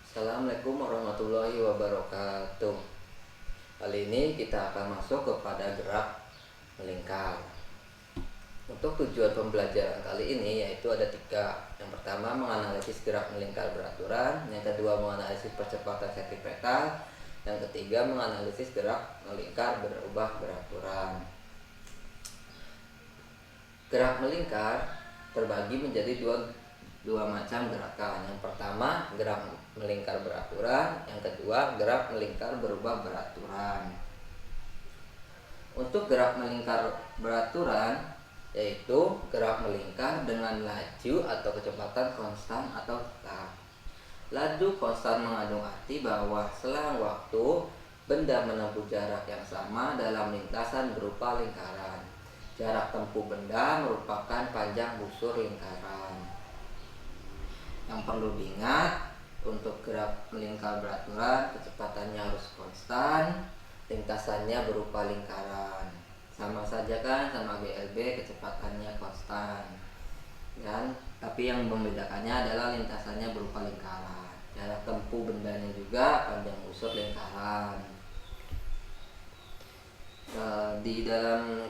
Assalamualaikum warahmatullahi wabarakatuh. Kali ini kita akan masuk kepada gerak melingkar. Untuk tujuan pembelajaran kali ini yaitu ada tiga. Yang pertama menganalisis gerak melingkar beraturan, yang kedua menganalisis percepatan sentripetal, yang ketiga menganalisis gerak melingkar berubah beraturan. Gerak melingkar terbagi menjadi dua macam gerakan. Yang pertama gerak melingkar beraturan, yang kedua gerak melingkar berubah beraturan. Untuk gerak melingkar beraturan yaitu gerak melingkar dengan laju atau kecepatan konstan atau tetap. Laju konstan mengandung arti bahwa selang waktu benda menempuh jarak yang sama dalam lintasan berupa lingkaran. Jarak tempuh benda merupakan panjang busur lingkaran. Yang perlu diingat, untuk gerak melingkar beraturan kecepatannya harus konstan, lintasannya berupa lingkaran. Sama saja kan sama GLB, kecepatannya konstan. Tapi yang membedakannya adalah lintasannya berupa lingkaran. Jarak tempuh bendanya juga panjang busur lingkaran. Di dalam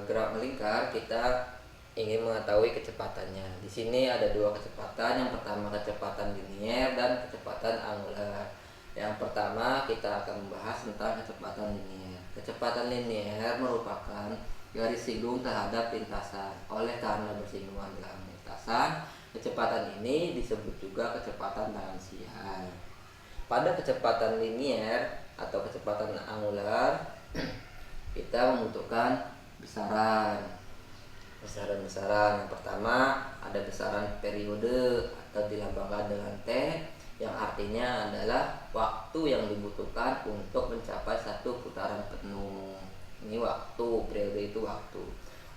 gerak melingkar kita ingin mengetahui kecepatannya. Di sini ada dua kecepatan. Yang pertama kecepatan linier dan kecepatan angular. Yang pertama kita akan membahas tentang kecepatan linier. Kecepatan linier merupakan garis singgung terhadap lintasan. Oleh karena bersinggungan dalam lintasan, kecepatan ini disebut juga kecepatan tangensial. Pada kecepatan linier atau kecepatan angular kita membutuhkan besaran. Yang pertama ada besaran periode atau dilambangkan dengan T, yang artinya adalah waktu yang dibutuhkan untuk mencapai satu putaran penuh. Ini waktu, periode itu waktu.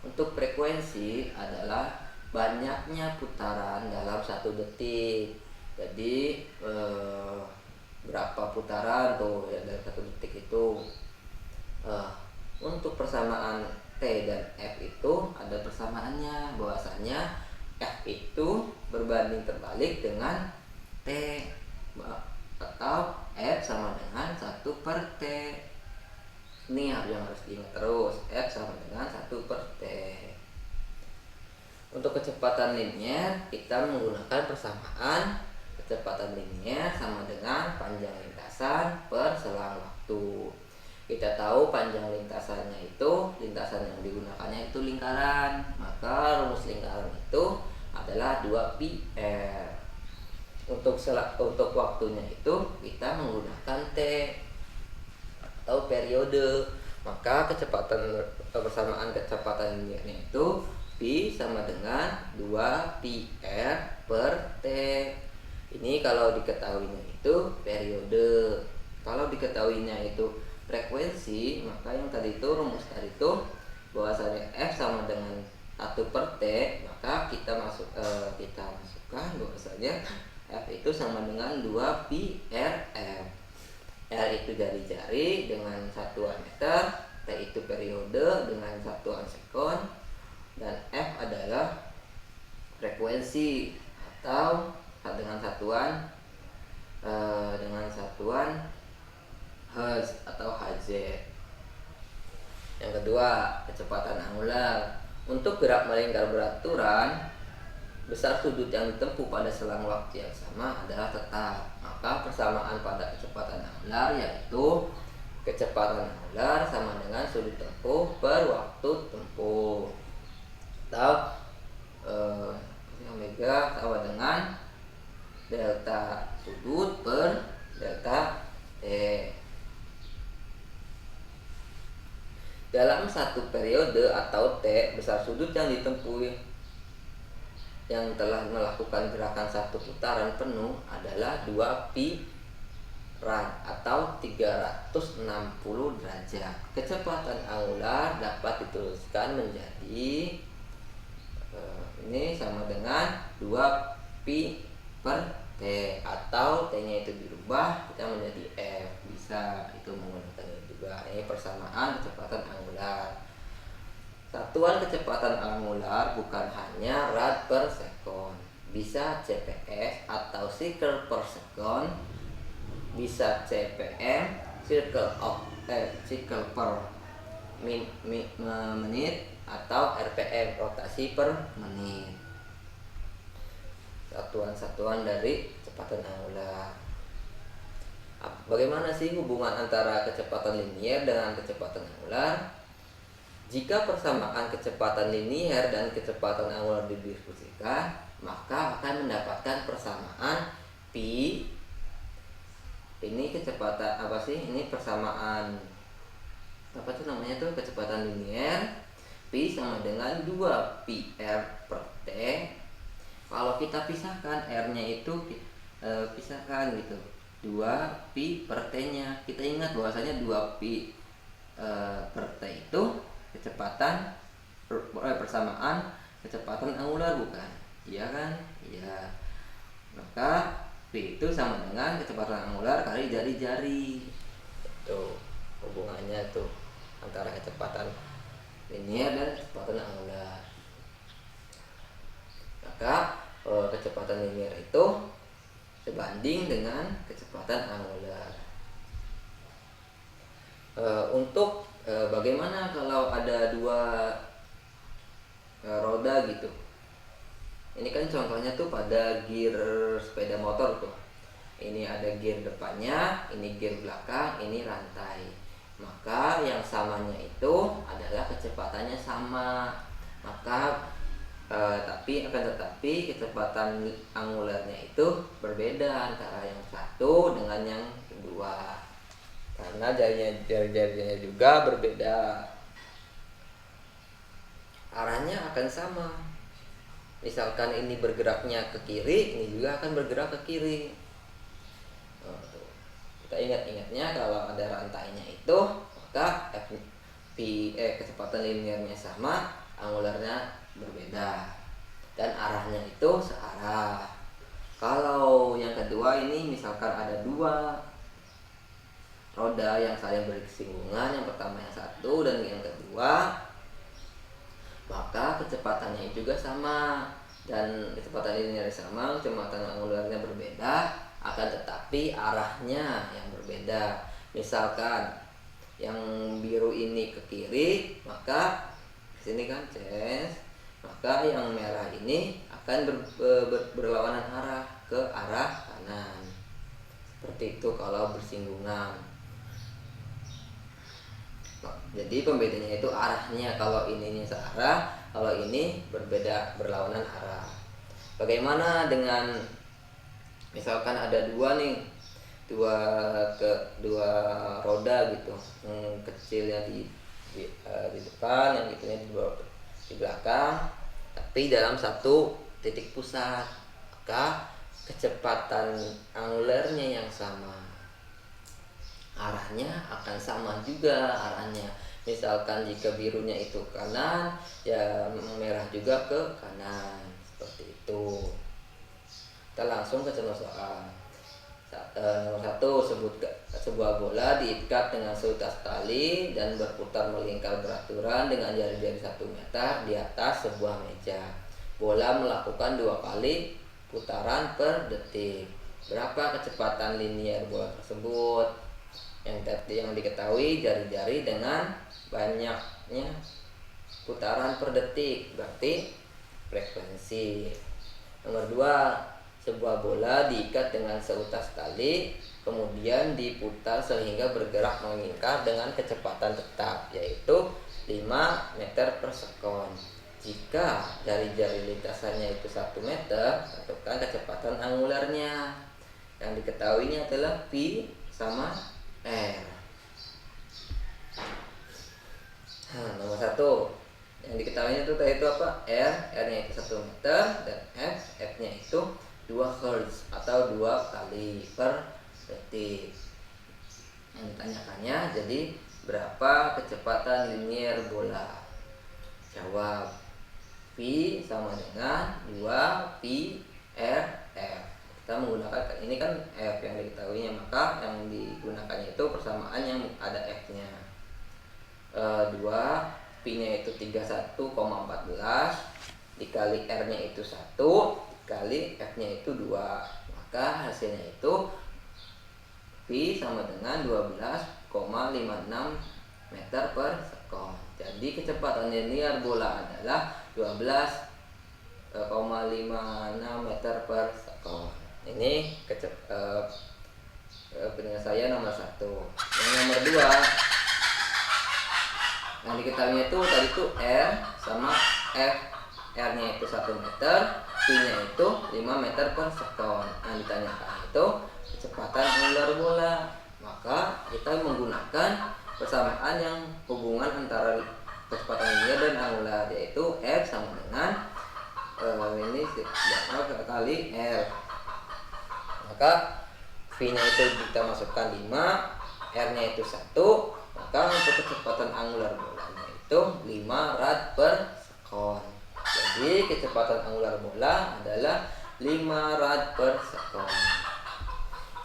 Untuk frekuensi adalah banyaknya putaran dalam satu detik. Jadi berapa putaran tuh ya dalam satu detik itu. Untuk persamaan T dan F itu ada persamaannya, bahwasanya F itu berbanding terbalik dengan T, atau F sama dengan 1/T. Ini yang harus diingat terus, F sama dengan 1/T. Untuk kecepatan linier kita menggunakan persamaan kecepatan linier sama dengan panjang lintasan per selang waktu. Kita tahu panjang lintasannya itu, lintasan yang digunakannya itu lingkaran, maka rumus lingkaran itu adalah 2πr. Untuk waktunya itu kita menggunakan T atau periode, maka persamaan kecepatan linearnya itu P sama dengan 2πr per T. Ini kalau diketahuinya itu periode. Kalau diketahuinya itu frekuensi, maka yang tadi itu rumus tadi itu bahwasanya F sama dengan 1/T, maka kita masukkan bahwasanya F itu sama dengan 2πrf. R itu jari-jari dengan satuan meter, T itu periode dengan satuan sekon, dan F adalah frekuensi atau dengan satuan Hz atau Hz. Yang kedua, kecepatan angular. Untuk gerak melingkar beraturan, besar sudut yang ditempuh pada selang waktu yang sama adalah tetap. Maka persamaan pada kecepatan angular yaitu kecepatan angular sama dengan sudut tempuh per waktu tempuh, atau omega sama dengan delta sudut per delta T. Dalam satu periode atau T, besar sudut yang ditempuh yang telah melakukan gerakan satu putaran penuh adalah 2π rad atau 360 derajat. Kecepatan angular dapat dituliskan menjadi ini sama dengan 2π/T, atau T-nya itu dirubah kita menjadi F, bisa itu menggunakannya juga. Ini persamaan kecepatan angular. Satuan kecepatan angular bukan hanya rad per sekon, bisa CPS atau circle per second, bisa CPM circle per menit, atau RPM rotasi per menit, satuan-satuan dari kecepatan angular. Bagaimana sih hubungan antara kecepatan linier dengan kecepatan angular? Jika persamaan kecepatan linier dan kecepatan angular didiskusikan, maka akan mendapatkan persamaan pi. Ini kecepatan apa sih? Ini persamaan apa tuh namanya tuh, kecepatan linier. Pi sama dengan 2 pi r per t. Kalau kita pisahkan r-nya itu pisahkan gitu, 2 pi per t-nya. Kita ingat bahwasanya 2 pi per t itu kecepatan persamaan kecepatan angular, bukan? Iya kan? Iya. Maka P itu sama dengan kecepatan angular kali jari-jari. Itu hubungannya tuh antara kecepatan linier dan kecepatan angular. Maka kecepatan linier itu sebanding dengan kecepatan angular. Untuk bagaimana kalau ada 2 roda gitu. Ini kan contohnya tuh pada gear sepeda motor tuh. Ini ada gear depannya, ini gear belakang, ini rantai. Maka yang samanya itu adalah kecepatannya sama. Maka tetapi kecepatan angularnya itu berbeda antara yang satu dengan yang kedua, karena jari-jarinya juga berbeda. Arahnya akan sama. Misalkan ini bergeraknya ke kiri, ini juga akan bergerak ke kiri. Kita ingat-ingatnya kalau ada rantainya itu, maka kecepatan linearnya sama, angularnya berbeda, dan arahnya itu searah. Kalau yang kedua ini misalkan ada 2 roda yang saling bersinggungan, yang pertama yang satu dan yang kedua, maka kecepatannya juga sama dan kecepatan linear sama, kecepatan angularnya berbeda, akan tetapi arahnya yang berbeda. Misalkan yang biru ini ke kiri, maka sini kan maka yang merah ini akan berlawanan arah ke arah kanan. Seperti itu kalau bersinggungan. Jadi pembedanya itu arahnya, kalau ininya searah, kalau ini berbeda, berlawanan arah. Bagaimana dengan misalkan ada 2 nih, dua roda gitu, yang kecilnya di depan, yang itunya di belakang, tapi dalam satu titik pusat, maka kecepatan angularnya yang sama, arahnya akan sama juga arahnya. Misalkan jika birunya itu kanan, ya merah juga ke kanan, seperti itu. Kita langsung ke contoh soal. Nomor 1, sebuah bola diikat dengan seutas tali dan berputar melingkar beraturan dengan jari-jari 1 meter di atas sebuah meja. Bola melakukan 2 kali putaran per detik. Berapa kecepatan linier bola tersebut? Yang diketahui jari-jari dengan banyaknya putaran per detik, berarti frekuensi. Nomor 2, sebuah bola diikat dengan seutas tali, kemudian diputar sehingga bergerak melingkar dengan kecepatan tetap, yaitu 5 meter per sekon. Jika jari-jari lintasannya itu 1 meter, tentukan kecepatan angularnya. Yang diketahuinya adalah P sama R. Nomor 1, yang diketahuinya itu apa? R-nya itu 1 meter, dan F-nya itu 2 Hz atau 2 kali per detik. Yang ditanyakannya, jadi berapa kecepatan linier bola? Jawab, V sama dengan 2 pi R F. Kita menggunakan, ini kan F yang diketahuinya, maka yang digunakannya itu persamaan yang ada F-nya. 2 pi-nya itu 31,14 dikali R-nya itu 1 dikali F-nya itu 2. Maka hasilnya itu V sama dengan 12,56 meter per sekon. Jadi kecepatan linear bola adalah 12,56 meter per sekon. Ini penyelesaian nomor 1. Yang nomor 2, yang diketahui itu tadi itu R sama F. R-nya itu 1 meter, V-nya itu 5 meter per sekon. Nah, ditanyakan itu kecepatan angular bola. Maka kita menggunakan persamaan yang hubungan antara kecepatan linear dan angular, yaitu F sama dengan ini kali R. Maka V-nya itu kita masukkan 5, R-nya itu 1. Maka untuk kecepatan angular bolanya itu 5 rad per sekon. Jadi kecepatan angular bola adalah 5 rad per sekon.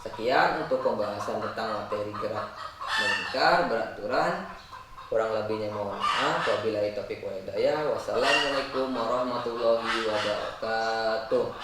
Sekian untuk pembahasan tentang materi gerak melingkar beraturan. Kurang lebihnya mohon maaf. Wabillahi taufiq wal hidayah. Wassalamualaikum warahmatullahi wabarakatuh.